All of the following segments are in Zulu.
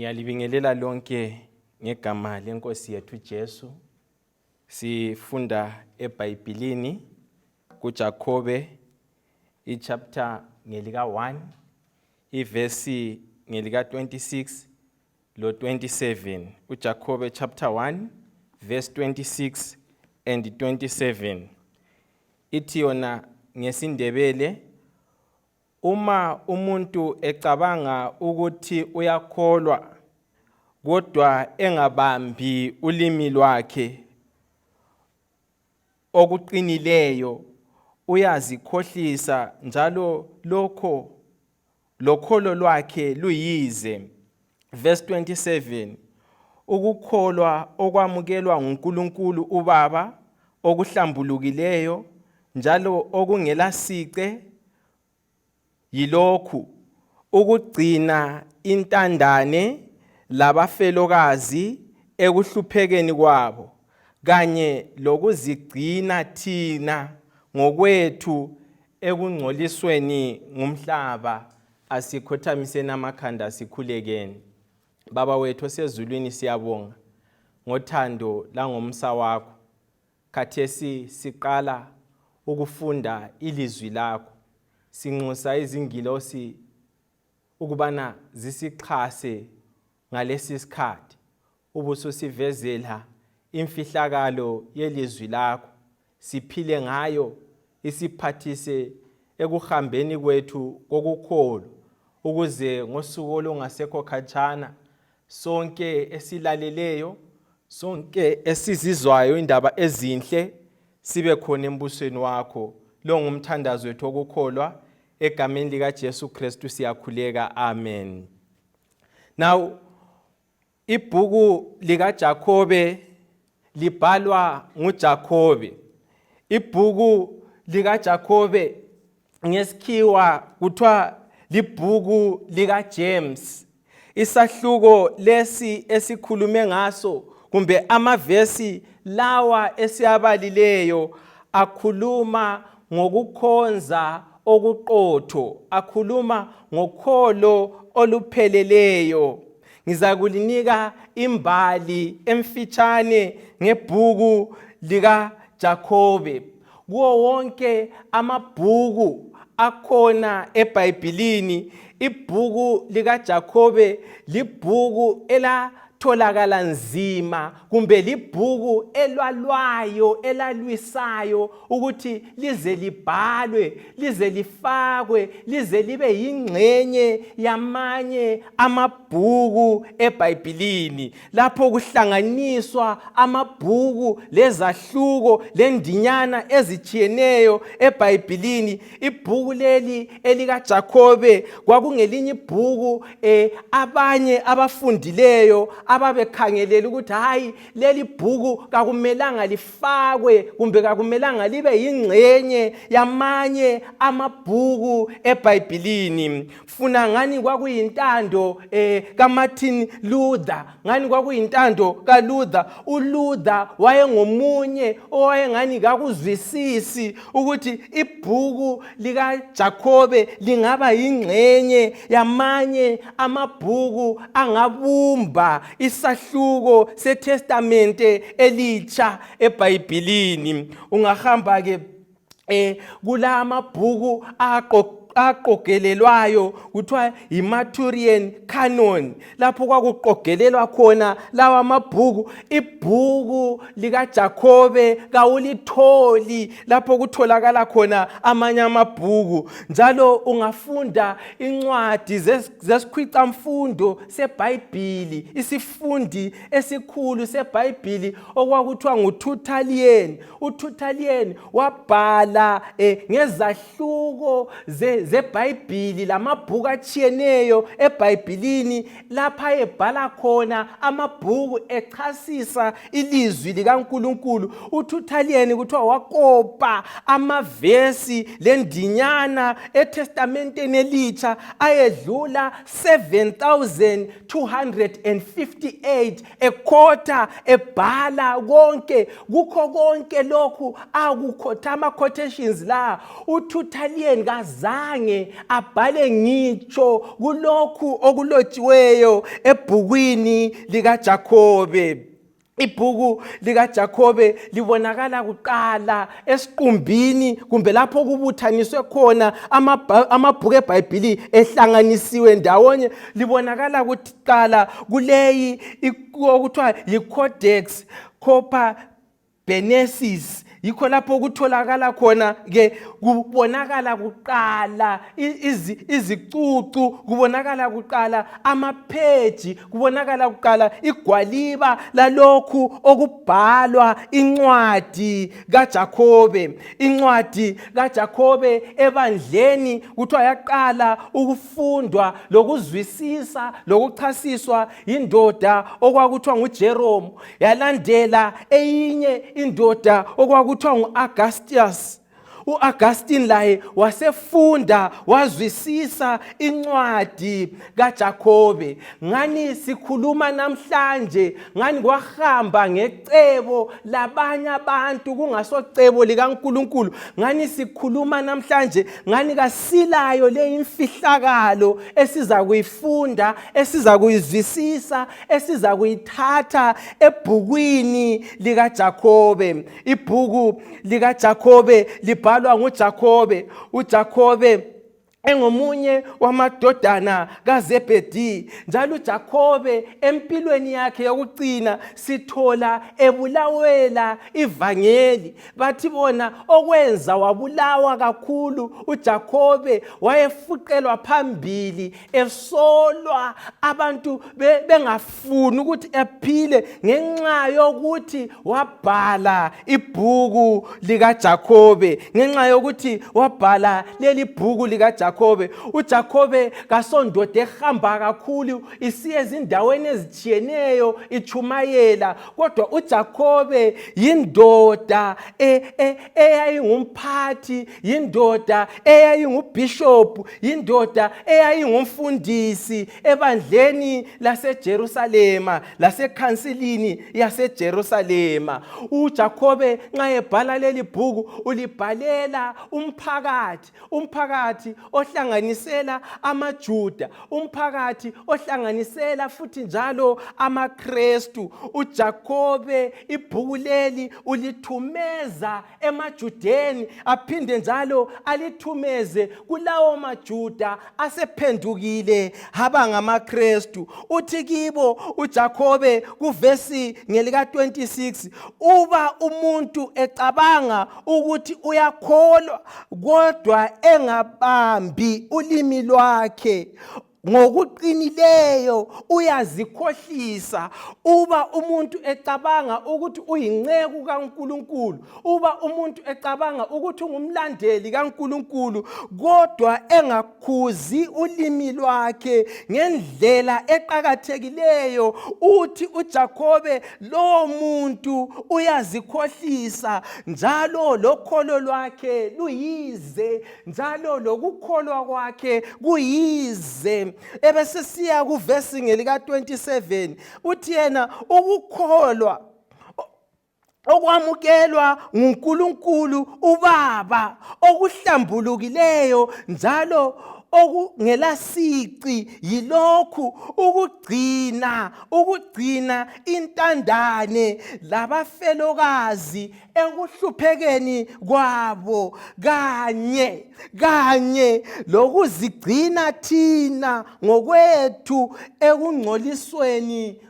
Ngiyalibingelela lonke ngegama lenkosi yethu Jesu. Sifunda eBhayibhelini kuJakobe ichapter ngelika 1, iverse ngelika 26 lo 27. uJakobe chapter 1 verse 26 and 27. Ithi yona ngesindebele, uma umuntu ecabanga ukuthi uyakholwa kodwa engabambi ulimi lwakhe okuqinileyo, uyazikhohlisa njalo lokholo lwakhe luyize. Verse 27, ukukholwa okwamukelwa nguNkulunkulu uBaba okuhlambulukileyo njalo okungelasice yilokhu: ukugcina intandane labafelokazi ekuhluphekeni kwabo, kanye lokuzigcina thina ngokwethu ekungcolisweni ngumhlaba. Asikhothamiseni amakhanda sikhulekeni. Baba wethu osezulwini, siyabonga ngothando langomsa wakho. Khathesi siqala ukufunda ilizwi lakho. Sinxusa izingilosi ukubana zisixhase ngalesi sikhathi, ubususivezela imfihlakalo yelizwi lakho, siphile ngayo, isiphathise ekuhambeni kwethu kokukholo, ukuze ngosuku olungasekho khatshana sonke esilaleleyo, sonke esizizwayo indaba ezinhle, sibe khona embusweni wakho. Lo ngumthandazo wethu okukholwa egameni lika Jesu Kristu siyakhuleka, amen. Now, ibhuku lika Jakobe libhalwa nguJakobe. Ibhuku lika Jakobe ngesikhiwa kuthiwa libhuku lika James. Isahluko lesi esikhulume ngaso, kumbe amavesi lawa esiyabalileyo, akhuluma ngokukhonza okuqotho, akhuluma ngokholo olupheleleyo. Ngizakulinika imbali emfitshane ngebhuku lika Jakobe. Kuwo wonke amabhuku akhona eBhayibhelini, ibhuku lika Jakobe libhuku elatholakala nzima, kumbe libhuku elwalwayo, elalwisayo ukuthi lize libhalwe, lize lifakwe, lize libe yingxenye yamanye amabhuku eBhayibhelini, lapho kuhlanganiswa amabhuku lezahluko lendinyana ezitshiyeneyo eBhayibhelini. Ibhuku leli elika Jakobe kwakungelinye ibhuku abanye abafundileyo ababekhangelela ukuthi hayi, leli bhuku kakumelanga lifakwe, kumbe kakumelanga libe yingxenye yamanye amabhuku eBhayibhelini. Funa ngani kwakuyintando kaMartin Luther, ngani kwakuyintando kaLuther. uLuther wayengomunye owayengani kakuzwisisi ukuthi ibhuku lika Jakobe lingaba yingxenye yamanye amabhuku angabumba isahluko seTestamente elitsha eBhayibhelini. Ungahamba ke kula amabhuku aqogelelwayo kuthiwa iMarturian Canon, lapho kwakuqogelelwa khona lawa amabhuku. Ibhuku lika Jakobe kawulitholi lapho kutholakala khona amanye amabhuku. Njalo ungafunda incwadi zesikhwicamfundo seBhayibhili, isifundi esikhulu seBhayibhili okwakuthiwa nguTertullian. uTertullian wabhala ngezahluko zeBhayibhili, lamabhuku atshiyeneyo eBhayibhelini, lapha ebhala khona amabhuku echasisa ilizwi likaNkulunkulu. uTertullian kuthiwa wakopa amavesi lendinyana eTestamenteni elitsha ayedlula 7,258 ekhotha ebhala konke. Kukho konke lokhu akukhotha ama-quotations la, uTertullian kazange azange abhale ngitsho kulokhu okulotshiweyo ebhukwini likaJakhobe. Ibhuku likaJakhobe libonakala kuqala esiqumbini kumbe lapho kubuthaniswe khona amabhuku eBhayibhili ehlanganisiwe ndawonye. Libonakala kuqala kuleyi okuthiwa yiCodex Copernicus. Yikho lapho kutholakala khona ke kubonakala kuqala izicucu, kubonakala kuqala amapheji, kubonakala kuqala igwaliba lalokhu okubhalwa incwadi kaJakhobe. Incwadi kaJakhobe ebandleni kuthiwa yaqala ukufundwa lokuzwisisa lokuchasiswa indoda okwakuthiwa nguJerome, yalandela eyinye indoda okwakuthiwa ngu-Augustus. U-Augustine laye wasefunda wazwisisa incwadi kaJakhobe. Ngani sikhuluma namhlanje, ngani kwahamba ngecebo labanye abantu kungasocebo likaNkulunkulu. Ngani sikhuluma namhlanje, ngani kasilayo le imfihlakalo esiza kuyifunda, esiza kuyizwisisa, esiza kuyithatha ebhukwini likaJakhobe. Ibhuku likaJakhobe libhalwa nguJakhobe. uJakhobe engomunye wamadodana kaZebhedi. Njalo uJakhobe empilweni yakhe yokucina sithola ebulawela ivangeli. Bathi bona okwenza wabulawa kakhulu uJakhobe, wayefuqelwa phambili, esolwa, abantu bengafuni ukuthi ephile ngenxa yokuthi wabhala ibhuku likaJakhobe, ngenxa yokuthi wabhala leli bhuku likaJakhobe. uJakhobe kasondoda ehamba kakhulu isiye ezindaweni ezitshiyeneyo ichumayela, kodwa uJakhobe yindoda eyayingumphathi, yindoda eyayingubhishophu, yindoda eyayingumfundisi ebandleni laseJerusalema, lasekhansilini yaseJerusalema. uJakhobe nxa ebhala leli bhuku ulibhalela umphakathi ohlanganisela amaJuda, umphakathi ohlanganisela futhi njalo amaKristu. uJakhobe ibhuku leli ulithumeza emaJudeni, aphinde njalo alithumeze kulawo maJuda asephendukile haba ngamaKristu. Uthi kibo uJakhobe kuvesi ngelika 26, uba umuntu ecabanga ukuthi uyakholwa kodwa engabambi ulimi lwakhe ngokuqinileyo uyazikhohlisa. Uba umuntu ecabanga ukuthi uyinceku kaNkulunkulu, uba umuntu ecabanga ukuthi ungumlandeli kaNkulunkulu kodwa engakhuzi ulimi lwakhe ngendlela eqhakathekileyo, uthi uJakhobe lo muntu uyazikhohlisa, njalo lokholo lwakhe luyize, njalo lokukholwa kwakhe kuyize. Ebesesiya kuvesi ngelika 27, uthi yena ukukholwa okwamukelwa nguNkulunkulu uBaba okuhlambulukileyo njalo okungelasici yilokhu ukugcina intandane labafelokazi ekuhluphekeni kwabo, kanye lokuzigcina thina ngokwethu ekungcolisweni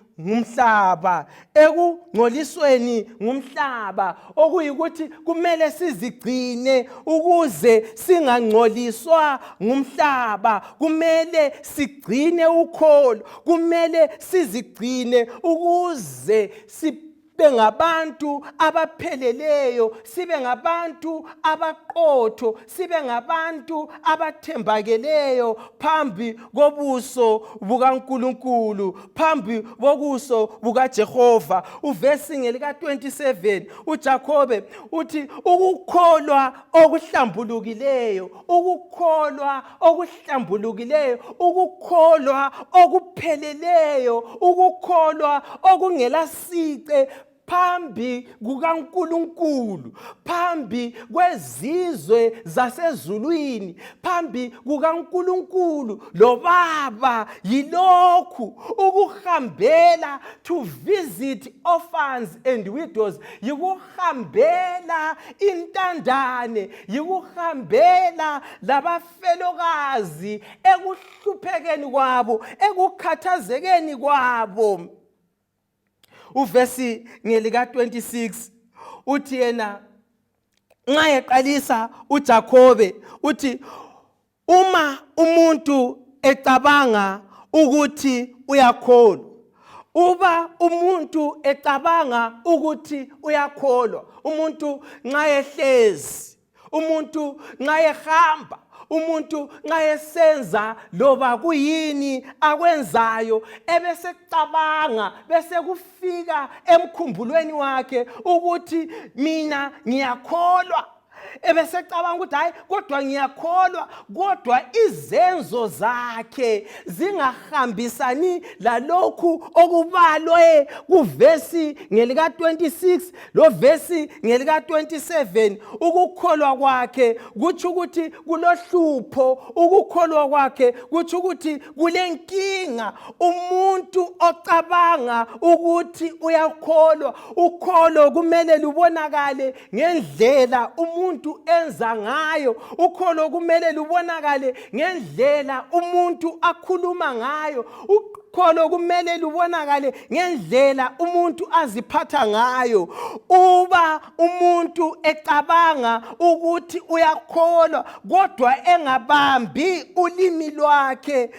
ngumhlaba, okuyikuthi kumele sizigcine ukuze singangcoliswa ngumhlaba. Kumele sigcine ukholo, kumele sizigcine ukuze sibe ngabantu abapheleleyo, sibe ngabantu abaqotho, sibe ngabantu abathembakeleyo phambi kobuso bukaNkulunkulu, phambi kobuso bukaJehova. Uvesi ngelika 27 uJakhobe uthi ukukholwa okuhlambulukileyo, ukukholwa okuhlambulukileyo, ukukholwa okupheleleyo, ukukholwa okungelasice phambi kukaNkulunkulu, phambi kwezizwe zasezulwini, phambi kukaNkulunkulu lo Baba, yilokhu ukuhambela, to visit orphans and widows, yikuhambela intandane, yikuhambela labafelokazi ekuhluphekeni kwabo, ekukhathazekeni kwabo. Uvesi ngelika 26 uthi yena nxa eqalisa uJakobe uthi uma umuntu ecabanga ukuthi uyakholwa, uba umuntu ecabanga ukuthi uyakholwa, umuntu nxa ehlezi, umuntu nxa ehamba, umuntu nxa esenza loba kuyini akwenzayo, ebesecabanga bese kufika emkhumbulweni wakhe ukuthi mina ngiyakholwa, ebesecabanga ukuthi hayi kodwa ngiyakholwa, kodwa izenzo zakhe zingahambisani lalokhu okubalwe kuvesi ngelika 26 lo vesi ngelika 27. Ukukholwa kwakhe kutsho ukuthi kulohlupho, ukukholwa kwakhe kutsho ukuthi kulenkinga. Umuntu ocabanga ukuthi uyakholwa, ukholo kumele lubonakale ngendlela umuntu enza ngayo, ukholo kumele lubonakale ngendlela umuntu akhuluma ngayo, ukholo kumele lubonakale ngendlela umuntu aziphatha ngayo. Uba umuntu ecabanga ukuthi uyakholwa kodwa engabambi ulimi lwakhe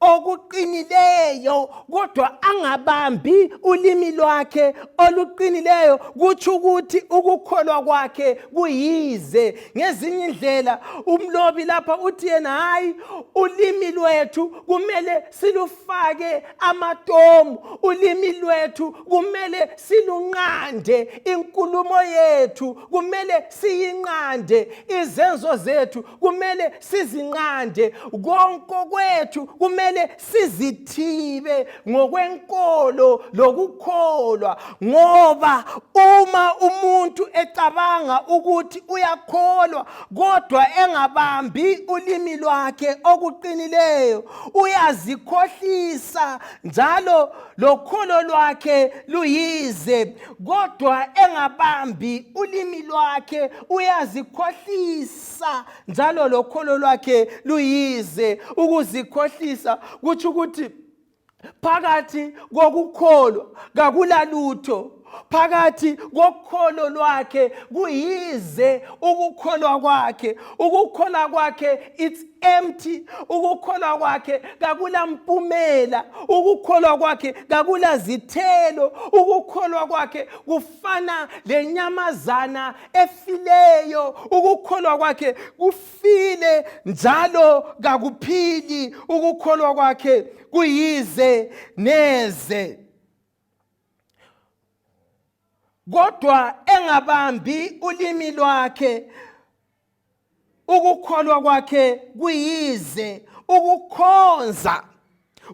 okuqinileyo, kodwa angabambi ulimi lwakhe oluqinileyo, kutsho ukuthi ukukholwa kwakhe kuyize. Ngezinye indlela umlobi lapha uthi yena hayi, ulimi lwethu kumele silufake amatomu, ulimi lwethu kumele silunqande, inkulumo yethu kumele siyinqande, izenzo zethu kumele sizinqande, konke kwethu kumele sizithibe ngokwenkolo lokukholwa. Ngoba uma umuntu ecabanga ukuthi uyakholwa kodwa engabambi ulimi lwakhe okuqinileyo, uyazikhohlisa, njalo lokholo lwakhe luyize. Kodwa engabambi ulimi lwakhe uyazikhohlisa, njalo lokholo lwakhe luyize. Ukuzikhohlisa kutsho ukuthi phakathi kokukholwa kakulalutho, phakathi kokholo lwakhe kuyize. Ukukholwa kwakhe, ukukholwa kwakhe it's empty, ukukholwa kwakhe kakula mpumela, ukukholwa kwakhe kakula zithelo, ukukholwa kwakhe kufana lenyamazana efileyo, ukukholwa kwakhe kufile njalo kakuphili, ukukholwa kwakhe kuyize neze. Kodwa engabambi ulimi lwakhe, ukukholwa kwakhe kuyize. Ukukhonza,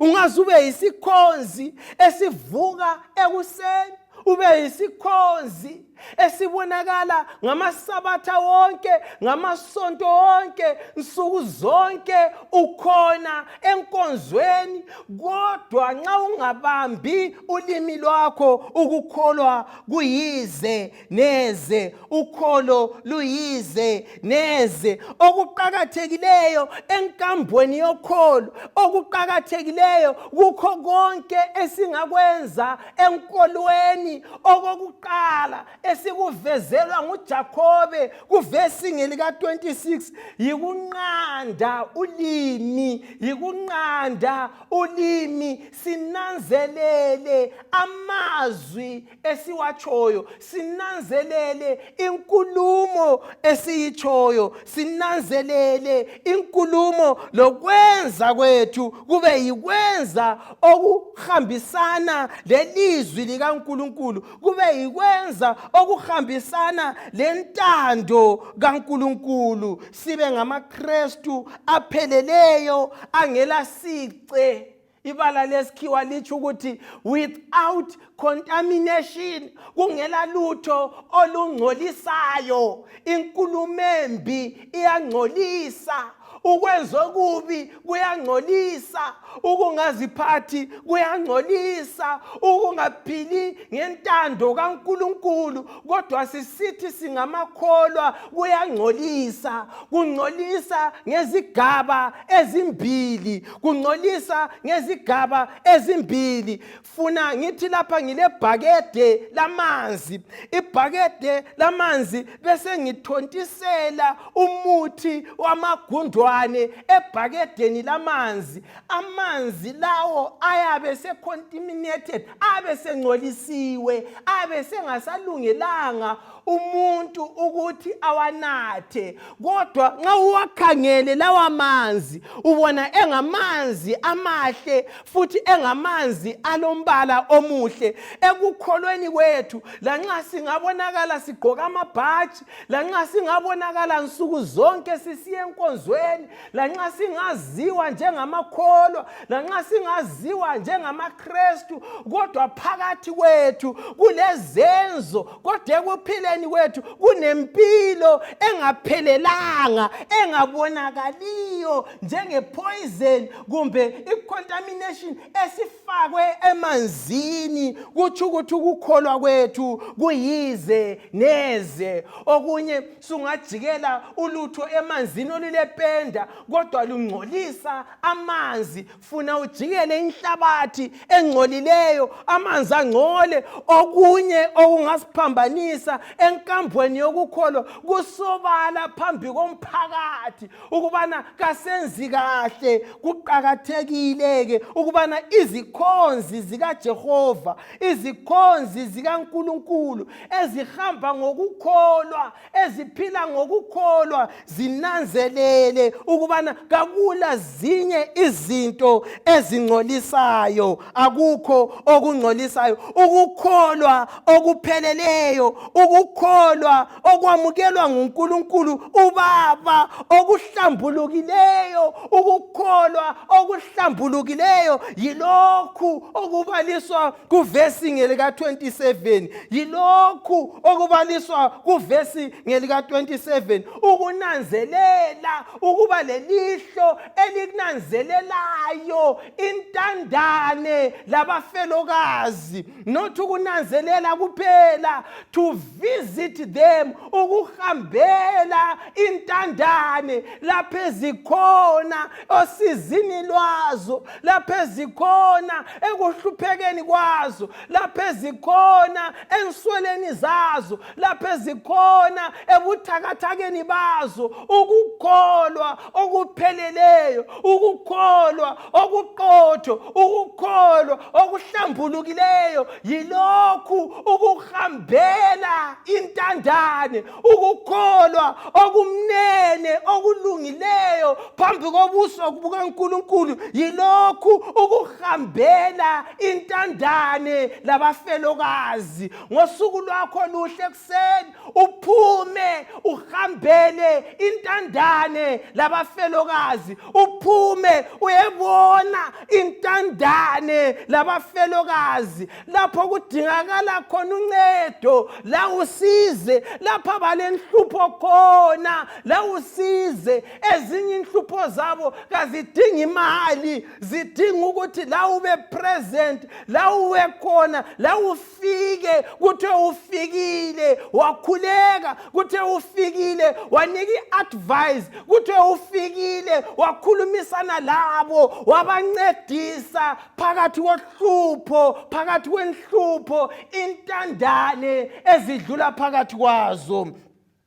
ungaze ube yisikhonzi esivuka ekuseni, ube yisikhonzi esibonakala ngamasabatha wonke, ngamasonto wonke, nsuku zonke ukhona enkonzweni, kodwa nxa ungabambi ulimi lwakho, ukukholwa kuyize neze, ukholo luyize neze. Okuqakathekileyo enkambweni yokholo, okuqakathekileyo kukho konke esingakwenza enkolweni, okokuqala esikuvezelwa nguJakobe kuvesi ngelika 26, yikunqanda ulimi, yikunqanda ulimi. Sinanzelele amazwi esiwatshoyo, sinanzelele inkulumo esiyitshoyo, sinanzelele inkulumo lokwenza kwethu kube yikwenza okuhambisana lelizwi likaNkulunkulu, kube yikwenza okuhambisana lentando kaNkulunkulu. Sibe ngamaKristu apheleleyo angela sice. ibala lesikhiwa lithi ukuthi without contamination, kungela lutho olungcolisayo. Inkulumo embi iyangcolisa, ukwenza okubi kuyangcolisa, ukungaziphathi kuyangcolisa, ukungaphili ngentando kaNkulunkulu kodwa sisithi singamakholwa kuyangcolisa. Kungcolisa ngezigaba ezimbili, kungcolisa ngezigaba ezimbili. Funa ngithi lapha ngilebhakede lamanzi, ibhakede lamanzi bese ngithontisela umuthi wamagundwane ebhakedeni lamanzi. Amanzi lawo ayabe se-contaminated, abe sengcolisiwe, abe sengasalungelanga umuntu ukuthi awanathe. Kodwa nxa uwakhangele lawa manzi ubona engamanzi amahle futhi engamanzi alombala omuhle. Ekukholweni kwethu lanxa singabonakala sigqoka amabhaji, lanxa singabonakala nsuku zonke sisiye enkonzweni, lanxa singaziwa njengamakholwa, lanxa singaziwa njengamaKristu, kodwa phakathi kwethu kulezenzo, kodwa ekuphileni kwethu kunempilo engaphelelanga, engabonakaliyo njengepoison kumbe icontamination esifakwe emanzini. Kutsho ukuthi ukukholwa kwethu kuyize neze. Okunye sungajikela ulutho emanzini olulependa kodwa lungcolisa amanzi. Funa ujikele inhlabathi engcolileyo, amanzi angcole. Okunye okungasiphambanisa enkambweni yokukholwa kusobala phambi komphakathi ukubana kasenzi kahle. Kuqakathekile-ke ukubana izikhonzi zikaJehova, izikhonzi zikaNkulunkulu ezihamba ngokukholwa, eziphila ngokukholwa, zinanzelele ukubana kakula zinye izinto ezingcolisayo. Akukho okungcolisayo. Ukukholwa okupheleleyo, ukukholwa okwamukelwa nguNkulunkulu uBaba, okuhlambulukileyo, ukukholwa okuhlambulukileyo yilokhu okubaliswa kuvesi ngelika 27, yilokhu okubaliswa kuvesi ngelika 27. Ukunanzelela, ukuba lelihlo elikunanzelelayo intandane labafelokazi, not ukunanzelela kuphela, to visit them, ukuhambela intandane lapho ezikhona osizini lwazo, lapho ezikhona ekuhluphekeni kwazo, lapho ezikhona ensweleni zazo, lapho ezikhona ebuthakathakeni bazo. Ukukholwa okupheleleyo, ukukholwa okuqotho, ukukholwa okuhlambulukileyo yilokhu ukuhambela intandane, ukukholwa okumnene okulungileyo phambi kobuso bukaNkulunkulu yilokhu ukuhambela intandane labafelokazi. Ngosuku lwakho luhle ekuseni uphume uhambele intandane labafelokazi, uphume uyebona intandane labafelokazi lapho kudingakala khona uncedo, la usize lapho abalenhlupho khona, la usize. Ezinye inhlupho zabo kazidingi imali, zidinga ukuthi la ube present, la uwe khona, la ufike, kuthe ufikile wakhuleka, kuthe ufikile wanika i-advice, kuthe ufikile wakhulumisana labo, wabancedisa phakathi kohlupho, phakathi kwenhlupho, intandane ezidlula phakathi kwazo.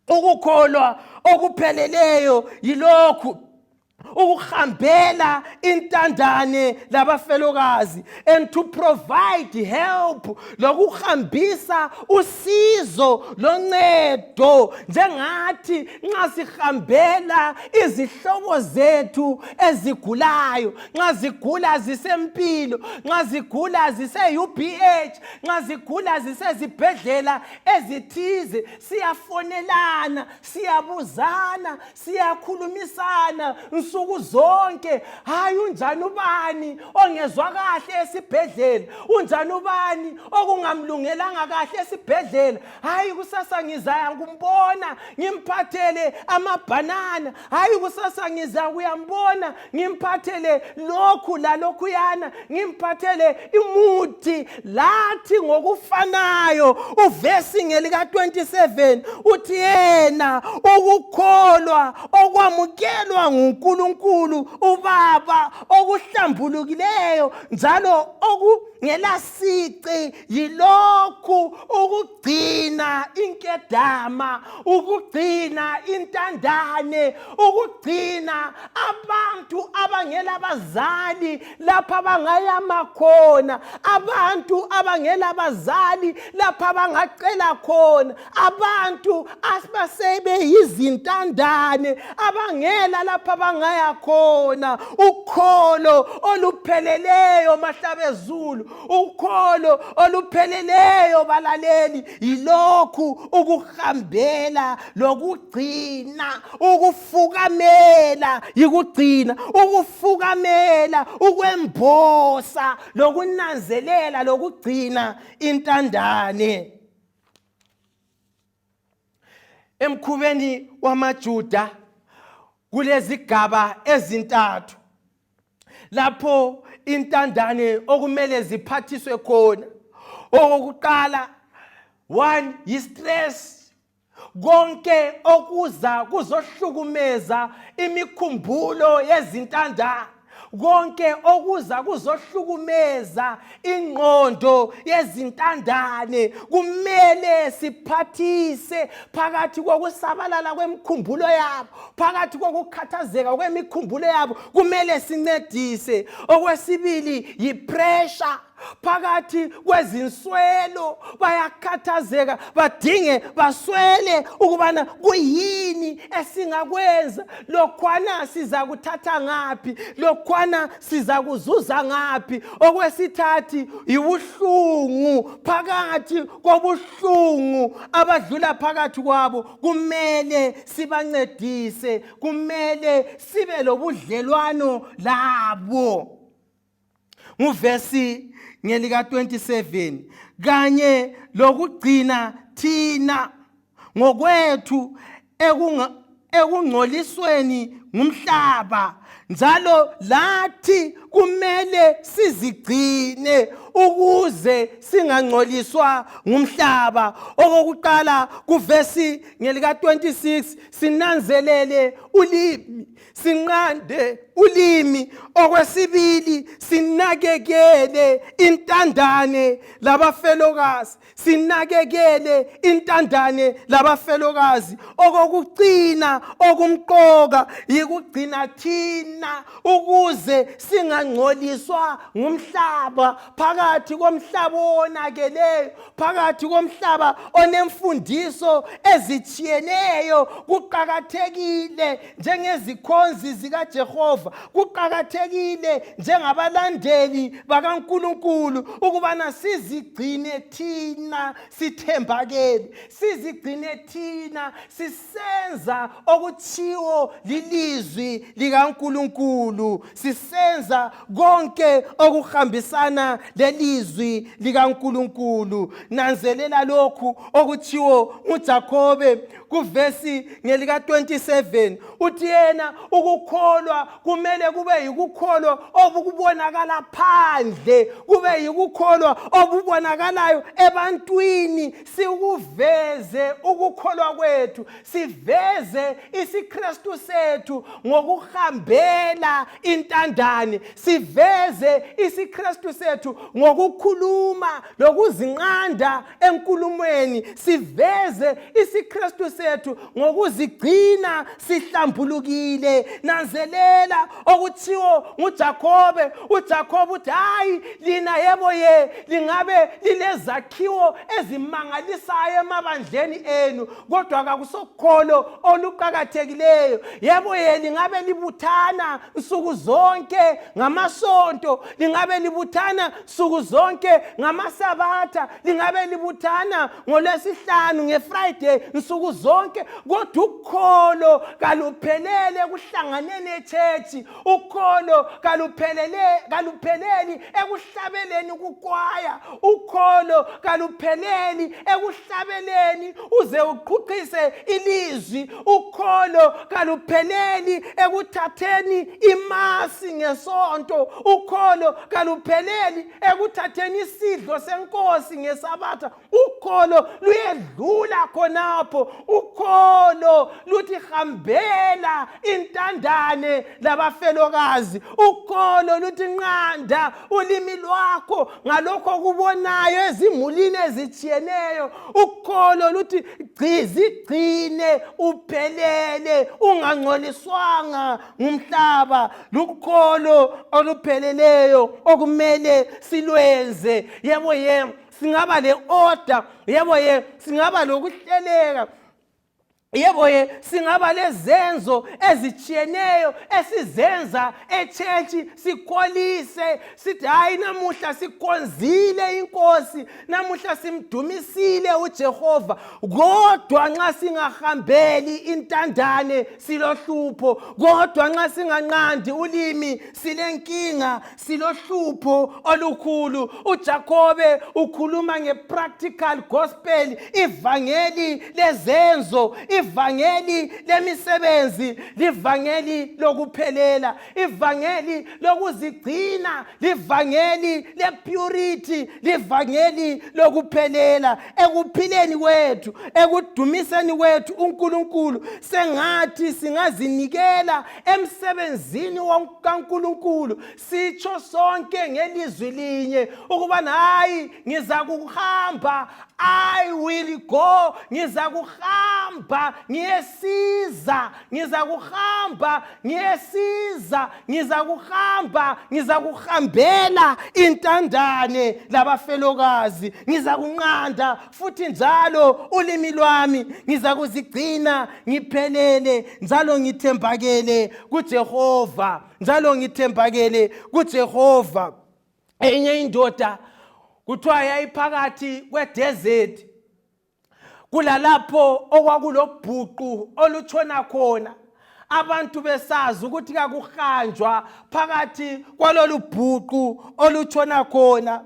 Ukukholwa okupheleleyo yilokhu ukuhambela intandane labafelokazi, and to provide help, lokuhambisa usizo loncedo. Njengathi nxa sihambela izihlobo zethu ezigulayo, nxa zigula zisempilo, nxa zigula zise-UBH, nxa zigula zisezibhedlela ezithize, siyafonelana, siyabuzana, siyakhulumisana insuku zonke. Hayi unjani ubani ongezwa kahle esibhedlela, unjani ubani okungamlungelanga kahle esibhedlela. Hayi kusasa ngizaya kumbona ngimphathele amabhanana, hayi kusasa ngiza kuyambona ngimphathele lokhu lalokhuyana, ngimphathele imuthi. Lathi ngokufanayo uvesi ngelika 27 uthi yena ukukholwa okwamukelwa nguNkulunkulu uBaba okuhlambulukileyo njalo okungelasici yilokhu ukugcina inkedama, ukugcina intandane, ukugcina abantu abangela bazali lapha abangayama khona, abantu abangela bazali lapha abangacela khona, abantu asebasebe yizintandane abangela lapha abangaya khona. Ukholo olupheleleyo mahlabezulu, ukholo olupheleleyo balaleli, yilokhu ukuhambela lokugcina, ukufukamela yikugcina, ukufukamela, ukwembosa lokunanzelela lokugcina intandane. Emkhubeni wamaJuda kulezigaba ezintathu lapho intandane okumele ziphathiswe khona. Okokuqala, 1 yi-stress, konke okuza kuzohlukumeza imikhumbulo yezintandane, konke okuza kuzohlukumeza ingqondo yezintandane kumele siphathise phakathi kokusabalala kwemikhumbulo yabo, phakathi kokukhathazeka kwemikhumbulo yabo kumele sincedise. Okwesibili yi-pressure, phakathi kwezinswelo bayakhathazeka, badinge baswele ukubana kuyini esingakwenza, lokhwana siza kuthatha ngaphi, lokhwana siza kuzuza ngaphi. Okwesithathu ibuhlungu, phakathi kobuhlungu abadlula phakathi kwabo kumele sibancedise, kumele sibe lobudlelwano labo. Nguvesi ngelika 27, kanye lokugcina thina ngokwethu ekungcolisweni ngumhlaba, njalo lathi kumele sizigcine ukuze singangcoliswa ngumhlaba. Okokuqala kuvesi ngelika 26 sinanzelele ulimi, sinqande ulimi. Okwesibili sinakekele intandane labafelokazi, sinakekele intandane labafelokazi. Okokugcina okumqoka yikugcina thina ukuze singangcoliswa ngumhlaba, phakathi komhlaba onakeleyo, phakathi komhlaba onemfundiso ezitshiyeneyo. Kuqakathekile njengezikhonzi zikaJehova, kuqakathekile njengabalandeli bakaNkulunkulu ukubana sizigcine thina sithembakele, sizigcine thina sisenza okutshiwo lilizwi likaNkulunkulu, sisenza konke okuhambisana lelizwi likaNkulunkulu. Nanzelela lokhu okutshiwo nguJakobe kuvesi ngelika 27, uthi yena ukukholwa kumele kube yikukholwa obukubonakala phandle, kube yikukholwa obubonakalayo ebantwini. Sikuveze ukukholwa kwethu, siveze isiKristu sethu ngokuhambela intandane, siveze isiKristu sethu ngokukhuluma lokuzinqanda enkulumweni, siveze isiKristu sethu ngokuzigcina sihlambulukile. Nanzelela okuthiwo nguJakobe, uJakobe uthi hayi lina yebo lingabe lilezakhiwo ezimangalisayo emabandleni enu, kodwa akusokholo oluqakathekileyo. Yebo lingabe libuthana nsuku zonke ngamasonto, lingabe libuthana suku zonke ngamasabatha, lingabe libuthana ngolwesihlanu ngeFriday nsuku zonke, kodwa ukholo kaluphelele kuhlanganeni echechi, ukholo kalupheleli ekuhlabeleni kukwaya, ukholo kalupheleli ekuhlabeleni uze uqhuqise ilizwi, ukholo kalupheleli ekuthatheni imasi ngesonto, ukholo kalupheleli ekuthatheni isidlo senkosi ngesabatha. Ukholo luyedlula khonapho, ukholo luthi hambela intandane labafelokazi, ukholo luthi nqanda ulimi lwakho ngalokho okubonayo ezimulini ezitshiyeneyo, ukholo luthi zigcine uphelele ungangcoliswanga ngumhlaba. Lukholo olupheleleyo okumele silwenze. Yebo singaba le order, yebo singaba lokuhleleka, yebo singaba lezenzo ezitshiyeneyo esizenza echechi, sikholise sithi hayi namuhla sikhonzile inkosi, namuhla simdumisile uJehova, kodwa nxa singahambeli intandane silohlupho, kodwa nxa singanqandi ulimi silenkinga, silohlupho olukhulu. uJakobe ukhuluma ngepractical gospel, ivangeli lezenzo, ivangeli lemisebenzi, livangeli lokuphelela, ivangeli lokuzigcina, livangeli lepurity, livangeli lokuphelela. Ekuphileni kwethu, ekudumiseni kwethu uNkulunkulu, sengathi singazinikela emsebenzini kaNkulunkulu, sitsho sonke ngelizwi linye ukubana hayi ngizakuhamba, I will go, ngizakuhamba ngiyesiza, ngizakuhamba ngiyesiza, ngizakuhamba ngizakuhambela intandane labafelokazi, ngizakunqanda futhi njalo ulimi lwami, ngizakuzigcina ngiphelele, njalo ngithembakele kuJehova, njalo ngithembakele kuJehova. Enye indoda kuthiwa yayiphakathi kwedesert, kulalapho okwakulobhuqu olutshona khona, abantu besazi ukuthi kakuhanjwa phakathi kwalolu bhuqu olutshona khona.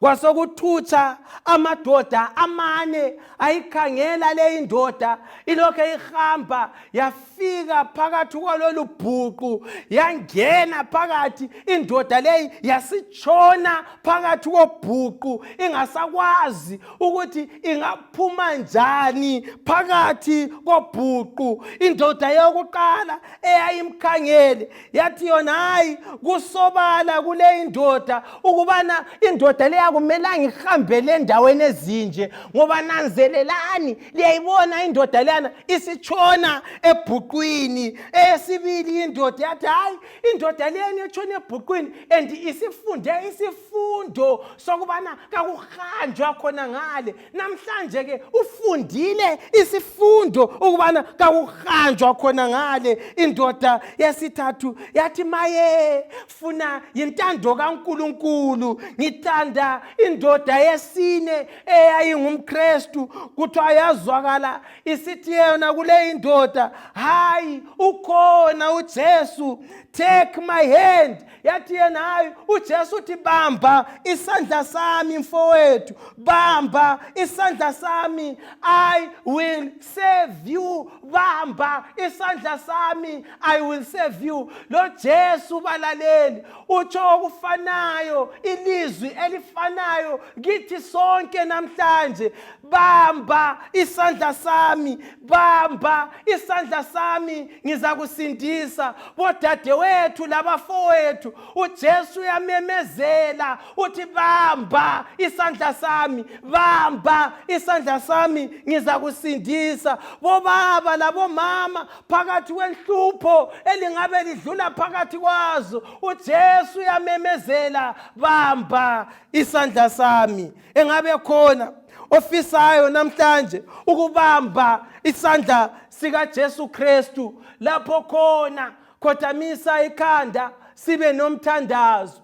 Kwasokuthutsha amadoda amane ayikhangela le indoda ilokhu ihamba, yafika phakathi kwalolu bhuqu, yangena phakathi. Indoda leyi yasitshona phakathi kobhuqu, ingasakwazi ukuthi ingaphuma njani phakathi kobhuqu. Indoda yokuqala eyayimkhangele yathi yona hayi kusobala kule indoda ukubana indoda leya akumelanga ihambele endaweni ezinje, ngoba nanzelelani liyayibona indoda leyana isitshona ebhuqwini. Eyesibili indoda yathi hayi indoda leyani etshona ebhuqwini and isifunde isifundo sokubana kakuhanjwa khona ngale. Namhlanje ke ufundile isifundo ukubana kakuhanjwa khona ngale. Indoda yesithathu yathi maye funa yintando kaNkulunkulu, ngithanda indoda yesine eyayingumKristu, kuthiwa yazwakala isithi yona kule indoda hayi ukhona uJesu, take my hand. Yathi yena hayi uJesu uthi bamba isandla sami mfowethu, bamba isandla sami, I will save you, bamba isandla sami, I will save you. Lo Jesu balaleli utsho okufanayo, ilizwi elifanayo kithi sonke namhlanje, bamba isandla sami, bamba isandla sami ngizakusindisa. Bodadewethu labafowethu uJesu uyamemezela uthi bamba isandla sami, bamba isandla sami ngizakusindisa. Bobaba labomama phakathi kwenhlupho elingabe lidlula phakathi kwazo, uJesu uyamemezela bamba isandla sami. Engabe khona ofisayo namhlanje ukubamba isandla sika Jesu Kristu, lapho khona khothamisa ikhanda, sibe nomthandazo.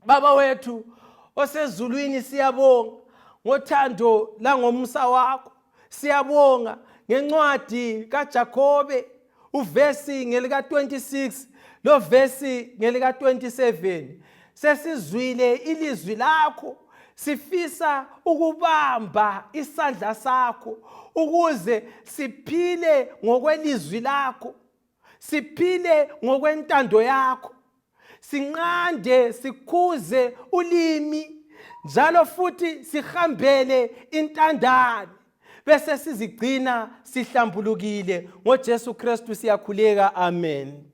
Baba wethu osezulwini siyabonga ngothando langomsa wakho. Siyabonga ngencwadi kaJakobe uvesi ngelika 26 lo vesi ngelika 27. Sesizwile ilizwi lakho, sifisa ukubamba isandla sakho ukuze siphile ngokwelizwi lakho, siphile ngokwentando yakho, sinqande sikhuze ulimi njalo futhi sihambele intandane bese sizigcina sihlambulukile. NgoJesu Kristu siyakhuleka, amen.